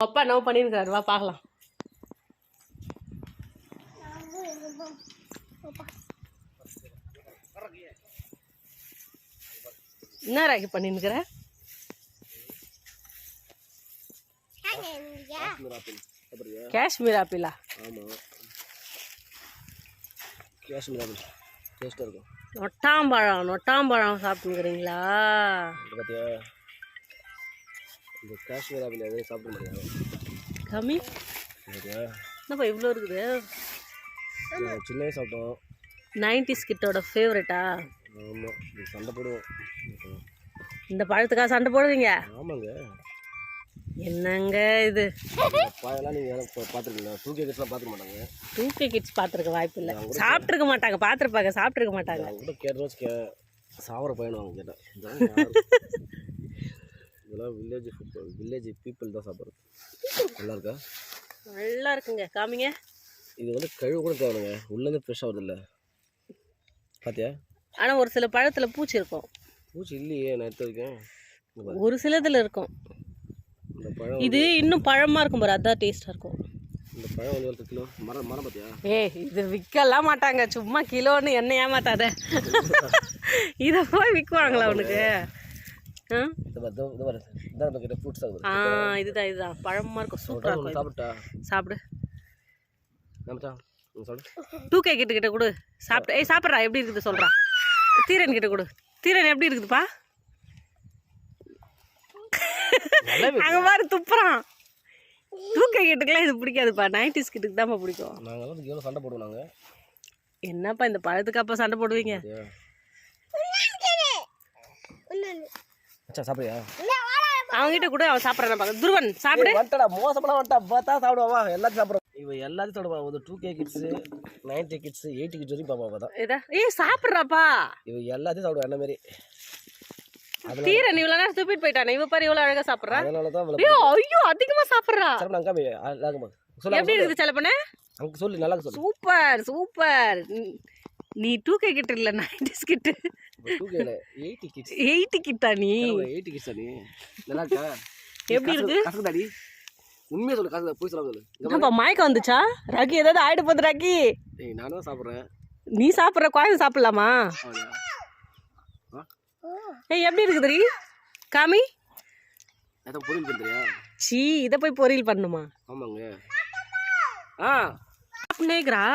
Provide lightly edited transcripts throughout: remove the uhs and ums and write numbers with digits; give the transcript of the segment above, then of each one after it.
அப்பா என்ன பண்ணியிருக்காரு வா பார்க்கலாம். என்ன ராக்கி பண்ணிருக்கிற? காஷ்மீர் ஆப்பிளா? நொட்டாம்பழம் சாப்பிட்டுக்கிறீங்களா? காஷ்மீர் ஆப்பிள் எதுவும் சாப்பிட முடியாது. கம்மி என்னப்பா இவ்வளோ இருக்குது? சின்ன சாப்பிட்டோம். 90s கிட்டோட ஃபேவரட்டா? ஆமாம், சண்டை போடுவோம். இந்த பழத்துக்காக சண்டை போடுவீங்க? ஆமாங்க. என்னங்க இது? பாயெல்லாம் நீங்கள் பார்த்துருக்கீங்களா? 2K கிட்ஸ்லாம் பார்த்துக்க மாட்டாங்க. 2K கிட்ஸ் பார்த்துருக்க வாய்ப்பு இல்லை. சாப்பிட்ருக்க மாட்டாங்க. பார்த்துருப்பாங்க, சாப்பிட்ருக்க மாட்டாங்க. கூட கேட்ட சாவர பையனும் அவங்க கேட்டேன். இதெல்லாம் வில்லேஜ் பீப்புள் தான் சாப்பிட்றது. நல்லா இருக்கா? நல்லா இருக்குங்க. காமிங்க. இது வந்து கழுவு கூட தேவைங்க. உள்ளேருந்து ஃப்ரெஷ்ஷாக வருது இல்லை? பார்த்தியா? ஆனால் ஒரு சில பழத்தில் பூச்சி இருக்கும். பூச்சி இல்லையே, நான் எடுத்து வைக்கேன். ஒரு சிலதில் இருக்கும். இந்த பழம் இது இன்னும் பழமாக இருக்கும் பாரு, அதான் டேஸ்ட்டாக இருக்கும். இந்த பழம் வந்து 1 கிலோ மரம் பார்த்தியா? இது விற்கலாம் மாட்டாங்க, சும்மா கிலோன்னு என்ன ஏமாத்தாத. இதை போய் விற்குவாங்களா அவனுக்கு? இதுதான் பழமா இருக்கும். சூப்பரா இருக்கும். சாப்பிடு. 2K கிட்ட கொடு. சாப்பிட்டு சாப்பிட்றா. எப்படி இருக்குது சொல்றா. தீரன் கிட்ட கொடு. தீரன் எப்படி இருக்குதுப்பா? அங்க பாரு துப்புறான். 2K கிட்டுக்கெல்லாம் இது பிடிக்காதுப்பா. 90s கிட்டுக்கு தான்ப்பா பிடிக்கும். நாங்கள் சண்டை போடுவோம். என்னப்பா இந்த பழத்துக்கு அப்பா சண்டை போடுவீங்க? சாப்பிடுயா? அவங்ககிட்ட கூட அவன் சாப்பிட்றான் பாக்க. துருவன் சாப்பிடு. வந்துட்டா மோசமெல்லாம் வந்துட்டா பார்த்தா சாப்பிடுவா. எல்லாத்தையும் சாப்பிடுவோம். இவன் எல்லாத்தையும் சாப்பிடுவா. ஒரு 2K கிட்ஸ், 90 கிட்ஸ், 80 கிட்ஸ் வரைக்கும் பாப்பா தான். சாப்பிட்றாப்பா. இவன் எல்லாத்தையும் சாப்பிடுவா என்ன மாதிரி. தீரன் இவ்வளோ நேரம் தூப்பிட்டு போயிட்டானே. இவ பாரு இவ்வளோ அழகா சாப்பிட்றா. அதனாலதான் ஐயோ அதிகமா சாப்பிட்றா. எப்படி இருக்குது செலப்பண்ணே? அங்க சொல்லு. நல்லா சொல்லு. Super super. நீ 2K கிட்ட இல்ல, 90s கிட்ட. 80 கிட்டா நீ? 80 கிட்ஸ் நீ. நல்லா இருக்கா? எப்படி இருக்கு? கசக்குதாடி? உண்மையா சொல்லு. கசக்குதா? போய் சொல்லாம. என்னப்பா மயக்கம் வந்துச்சா? ராக்கி ஏதாவது ஆயிட போகுது ராக்கி. நானும் தான் சாப்பிட்றேன். நீ சாப்பிட்ற குழந்தை சாப்பிடலாமா? எப்படி இருக்குதுரி? காமி. அத பொரியல் பண்றியா? சீ, இத போய் பொரியல் பண்ணுமா? ஆமாங்க. சாப்பிட்டேங்கறா.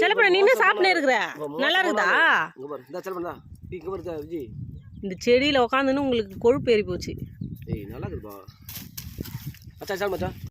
செலப்பண்ண நீ என்ன சாப்பிட்டே இருக்கற? நல்லா இருக்குதா? இங்க பாரு. இந்த செலப்பண்ணா. இங்க பாரு விஜி. இந்த செடியில உட்கார்ந்துன்னு உங்களுக்கு கொழுப்பு ஏறி போச்சு. நல்லா இருக்குப்பா. அச்சா சாப்பிடு மச்சான்.